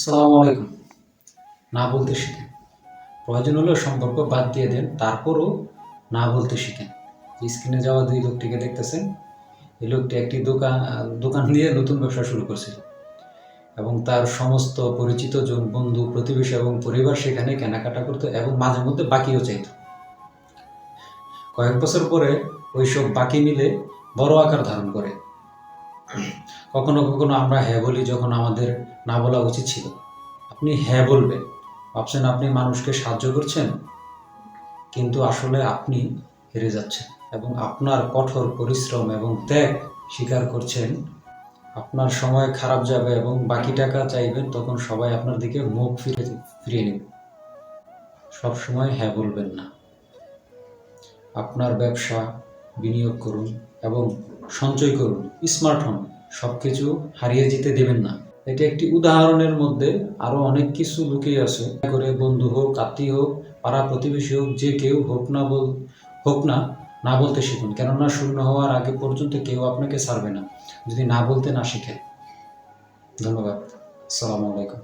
আসসালামু আলাইকুম। না বলতে শিখেন। প্রয়োজন হলেও সম্পর্ক বাদ দিয়ে দেন, তারপরও না বলতে শিখেন। স্ক্রিনে যাওয়া ২ লোকটিকে দেখতেছেন। এই লোকটি একটি দোকান দিয়ে নতুন ব্যবসা শুরু করছিল এবং তার সমস্ত পরিচিত জন, বন্ধু, প্রতিবেশী এবং পরিবার সেখানে কেনাকাটা করতো এবং মাঝে মধ্যে বাকিও চাইত। কয়েক বছর পরে ওইসব বাকি মিলে বড় আকার ধারণ করে। কখনো কখনো আমরা হ্যাঁ বলি যখন আমাদের না বলা উচিত ছিল। আপনি হ্যাঁ বলবেন, ভাবছেন আপনি মানুষকে সাহায্য করছেন, কিন্তু আসলে আপনি হেরে যাচ্ছেন এবং আপনার কঠোর পরিশ্রম এবং ত্যাগ স্বীকার করছেন। আপনার সময় খারাপ যাবে এবং বাকি টাকা চাইবেন, তখন সবাই আপনার দিকে মুখ ফিরিয়ে নেবে। সবসময় হ্যাঁ বলবেন না। আপনার ব্যবসা বিনিয়োগ করুন এবং সঞ্চয় করুন, স্মার্ট হন, সব কিছু হারিয়ে যেতে দেবেন না। এটি একটি উদাহরণের মধ্যে আরও অনেক কিছু লুকিয়ে আছে। করে বন্ধু হোক, আত্মীয় হোক, পাড়া প্রতিবেশী হোক, যে কেউ হোক না, না বলতে শিখুন। কেননা শূন্য হওয়ার আগে পর্যন্ত কেউ আপনাকে ছাড়বে না যদি না বলতে না শিখেন। ধন্যবাদ। আসসালামু আলাইকুম।